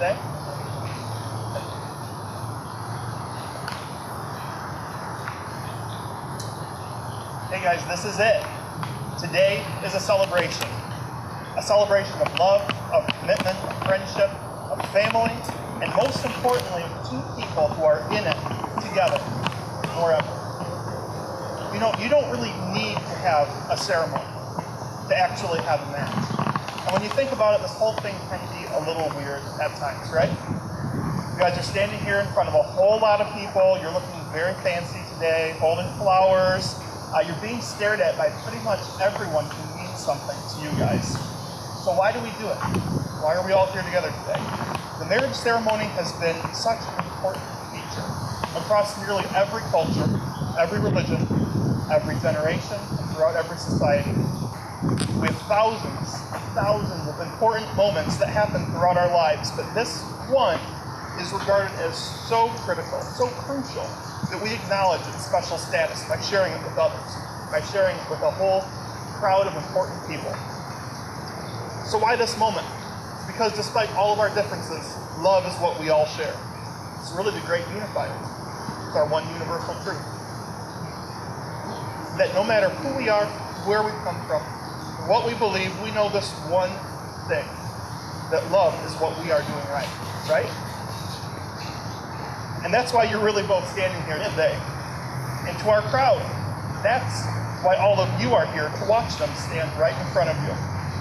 today? Hey guys, this is it. Today is a celebration. A celebration of love, of commitment, of friendship, of family, and most importantly, of two people who are in it together forever. You know, you don't really need to have a ceremony to actually have a match. And when you think about it, this whole thing can be a little weird at times, right? You guys are standing here in front of a whole lot of people. You're looking very fancy today, holding flowers. You're being stared at by pretty much everyone who means something to you guys. So why do we do it? Why are we all here together today? The marriage ceremony has been such an important feature across nearly every culture, every religion, every generation, and throughout every society. We have thousands of important moments that happen throughout our lives, but this one is regarded as so critical, so crucial, that we acknowledge its special status by sharing it with others, by sharing it with a whole crowd of important people. So why this moment? Because despite all of our differences, love is what we all share. It's really the great unifier. It's our one universal truth. That no matter who we are, where we come from, what we believe, we know this one thing, that love is what we are doing right? And that's why you're really both standing here today. And to our crowd, that's why all of you are here, to watch them stand right in front of you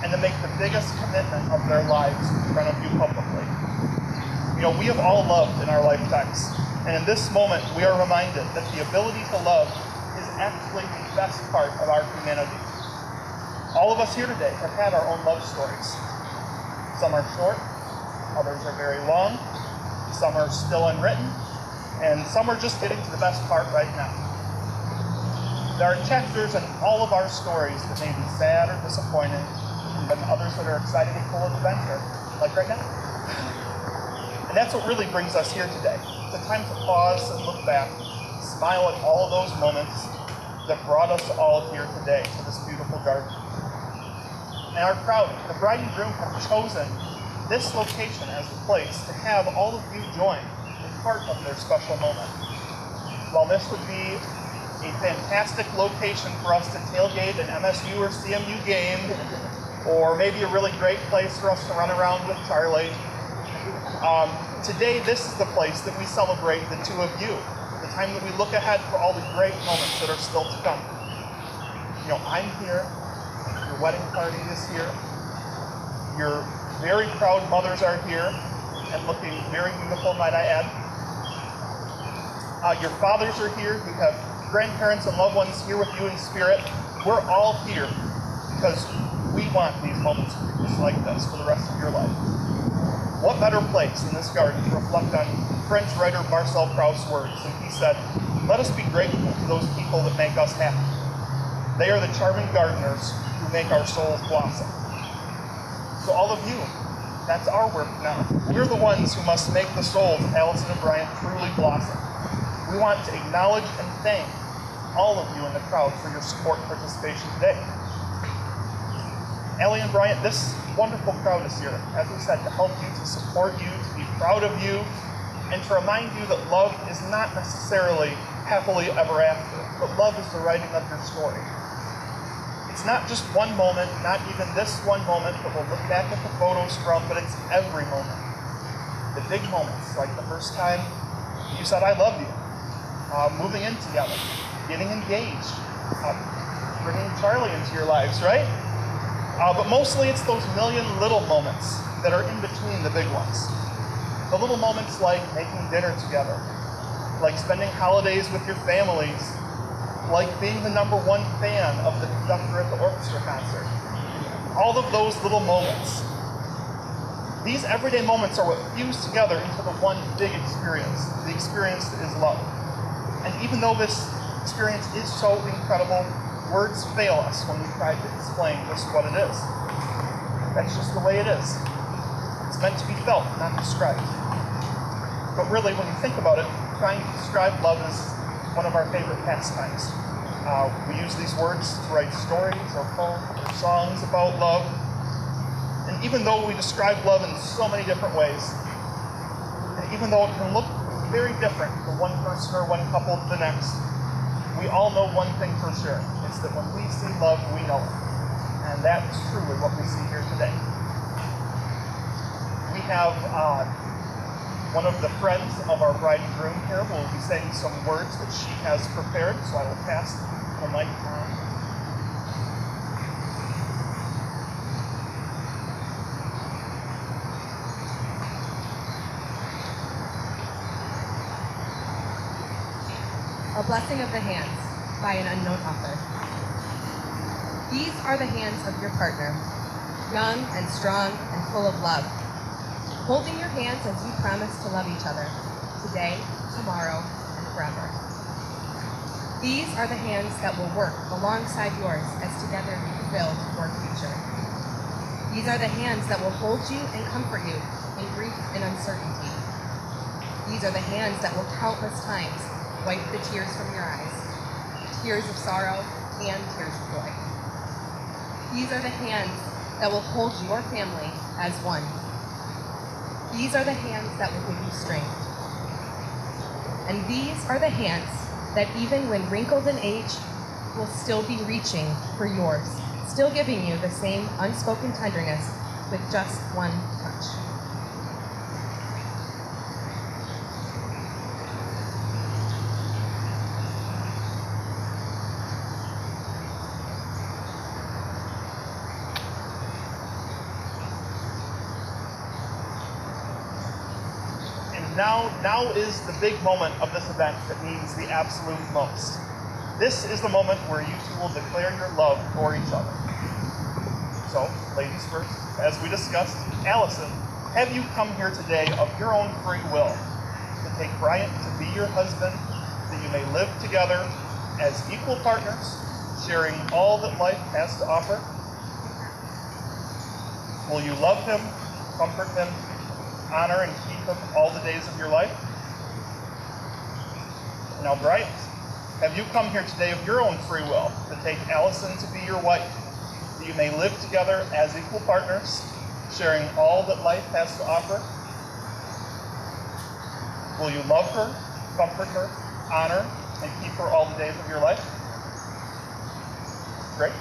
and to make the biggest commitment of their lives in front of you publicly. You know, we have all loved in our lifetimes. And in this moment, we are reminded that the ability to love is actually the best part of our humanity. All of us here today have had our own love stories. Some are short, others are very long, some are still unwritten, and some are just getting to the best part right now. There are chapters in all of our stories that may be sad or disappointing, and then others that are exciting and full of adventure, like right now. And that's what really brings us here today. It's a time to pause and look back, smile at all of those moments that brought us all here today to this beautiful garden. And our crowd, the bride and groom, have chosen this location as the place to have all of you join in part of their special moment. While this would be a fantastic location for us to tailgate an MSU or CMU game, or maybe a really great place for us to run around with Charlie, today this is the place that we celebrate the two of you, the time that we look ahead for all the great moments that are still to come. You know, I'm here. Your wedding party is here. Your very proud mothers are here and looking very beautiful, might I add. Your fathers are here. You have grandparents and loved ones here with you in spirit. We're all here because we want these moments just like this for the rest of your life. What better place in this garden to reflect on French writer Marcel Proust's words? And he said, "Let us be grateful to those people that make us happy. They are the charming gardeners who make our souls blossom." So all of you, that's our work now. We're the ones who must make the souls of Alison and Bryant truly blossom. We want to acknowledge and thank all of you in the crowd for your support and participation today. Allie and Bryant, this wonderful crowd is here, as we said, to help you, to support you, to be proud of you, and to remind you that love is not necessarily happily ever after, but love is the writing of your story. It's not just one moment, not even this one moment that we'll look back at the photos from, but it's every moment. The big moments, like the first time you said, "I love you," moving in together, getting engaged, bringing Charlie into your lives, right? But mostly it's those million little moments that are in between the big ones. The little moments like making dinner together, like spending holidays with your families, like being the #1 fan of the conductor at the orchestra concert. All of those little moments. These everyday moments are what fuse together into the one big experience, the experience that is love. And even though this experience is so incredible, words fail us when we try to explain just what it is. That's just the way it is. It's meant to be felt, not described. But really, when you think about it, trying to describe love is one of our favorite pastimes. We use these words to write stories or poems or songs about love. And even though we describe love in so many different ways, even though it can look very different from one person or one couple to the next, we all know one thing for sure. It's that when we see love, we know it. And that is truly what we see here today. We have one of the friends of our bride and groom here will be saying some words that she has prepared, so I will pass the mic on. A Blessing of the Hands by an unknown author. These are the hands of your partner, young and strong and full of love, holding your hands as you promise to love each other, today, tomorrow, and forever. These are the hands that will work alongside yours as together you build your future. These are the hands that will hold you and comfort you in grief and uncertainty. These are the hands that will countless times wipe the tears from your eyes, tears of sorrow and tears of joy. These are the hands that will hold your family as one. These are the hands that will give you strength. And these are the hands that even when wrinkled in age, will still be reaching for yours, still giving you the same unspoken tenderness with just one touch. Now is the big moment of this event that means the absolute most. This is the moment where you two will declare your love for each other. So, ladies first, as we discussed, Alison, have you come here today of your own free will to take Bryant to be your husband, that you may live together as equal partners, sharing all that life has to offer? Will you love him, comfort him, honor and keep him all the days of your life? Now, Bryant, have you come here today of your own free will to take Alison to be your wife, that you may live together as equal partners, sharing all that life has to offer? Will you love her, comfort her, honor, and keep her all the days of your life? Great.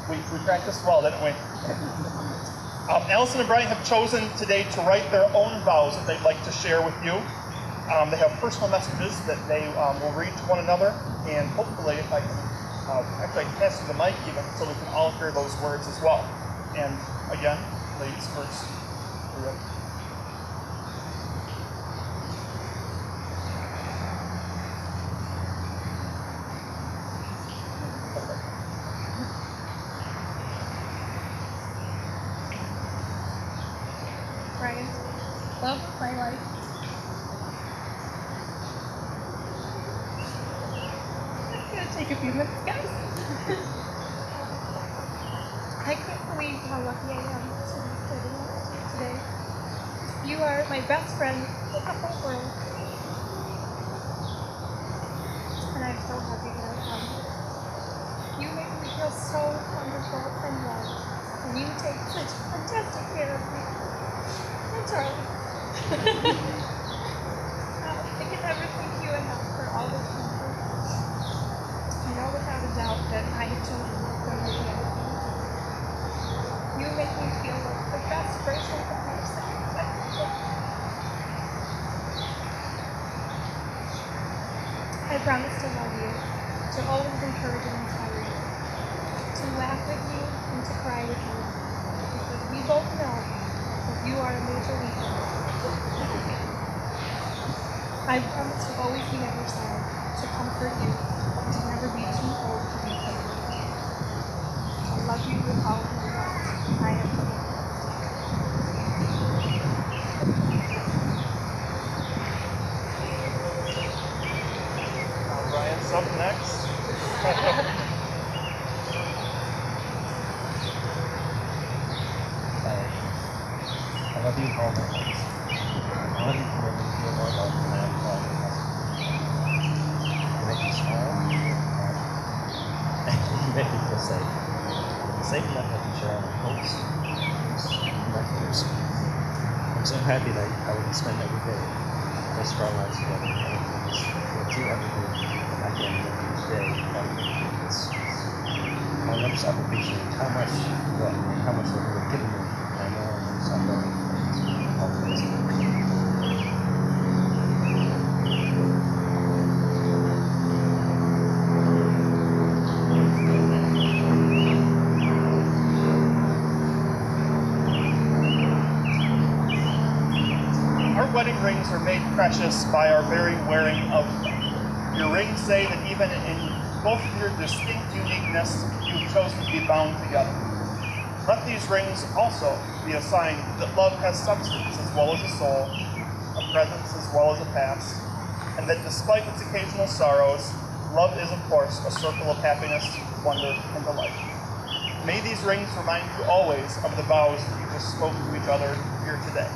We practiced well, didn't we? Alison and Bryant have chosen today to write their own vows that they'd like to share with you. They have personal messages that they will read to one another, and hopefully, if I can, actually I can pass you the mic even, so we can all hear those words as well. And again, ladies first. Are you ready? Bryant, love of my life. It's gonna take a few minutes, guys. I can't believe how lucky I am to be sitting next to you today. You are my best friend in the whole world. And I'm so happy that I found you. You make me feel so wonderful and loved. And you take such fantastic care of me. Charlie. I can never thank you enough for all this comfort. I know without a doubt that I have chosen you from the beginning. You make me feel like the best version of myself. I promise to love you, to always encourage and inspire you, to laugh with you and to cry with you, because we both know you are a major leader. I promise to always be at your side, to comfort you, and to never be too old to be comforted. I love you with all of my heart. I am Bryant's up next. I love you with all my heart. I love you for making me feel more loved than I ever thought I was. You make me smile, and you make me feel safe. Safe enough I can share all my hopes, dreams, and my fears. And I'm so happy that I would spend every day with our strong lives together. And we'll do everything I can each day. I'll never stop appreciating how much love and how much love you've given me. And I know I'll never stop loving you always. Our wedding rings are made precious by our very wearing of them. Your rings say that even in both of your distinct uniqueness, you've chosen to be bound together. Let these rings also be a sign that love has substance as well as a soul, a presence as well as a past, and that despite its occasional sorrows, love is, of course, a circle of happiness, wonder, and delight. May these rings remind you always of the vows that you just spoke to each other here today.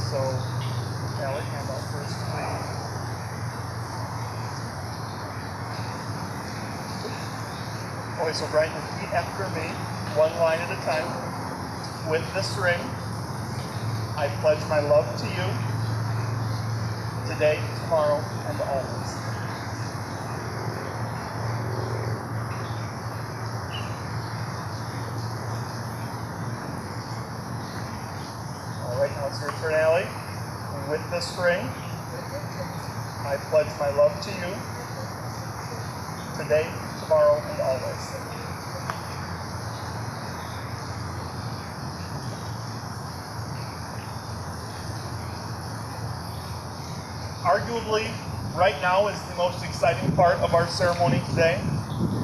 So, Allie, hand out first, please. Okay, so Bryant, repeat after me, one line at a time. With this ring, I pledge my love to you, today, tomorrow, and always. Now it's your turn, Allie. With this ring, I pledge my love to you, today, tomorrow, and always. Arguably, right now is the most exciting part of our ceremony today,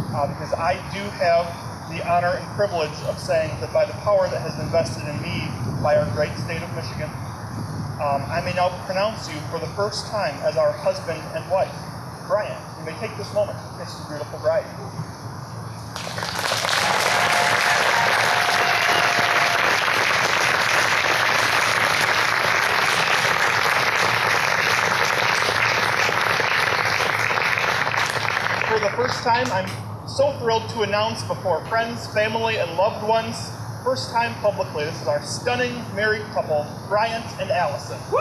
because I do have the honor and privilege of saying that by the power that has been vested in me by our great state of Michigan, I may now pronounce you for the first time as our husband and wife. Bryant, you may take this moment to kiss your beautiful bride. For the first time, I'm so thrilled to announce before friends, family, and loved ones, first time publicly, this is our stunning married couple, Bryant and Alison. Woo!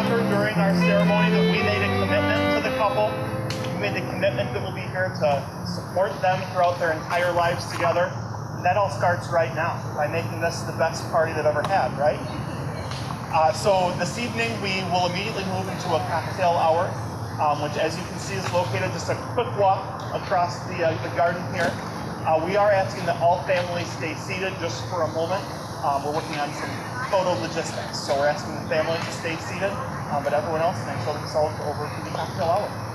During our ceremony that we made a commitment to the couple We've made the commitment that we'll be here to support them throughout their entire lives together. And that all starts right now by making this the best party they've ever had, right? So this evening we will immediately move into a cocktail hour, which, as you can see, is located just a quick walk across the garden here. We are asking that all families stay seated just for a moment. We're working on some photo logistics, so we're asking the family to stay seated, but everyone else can show themselves over to the cocktail hour.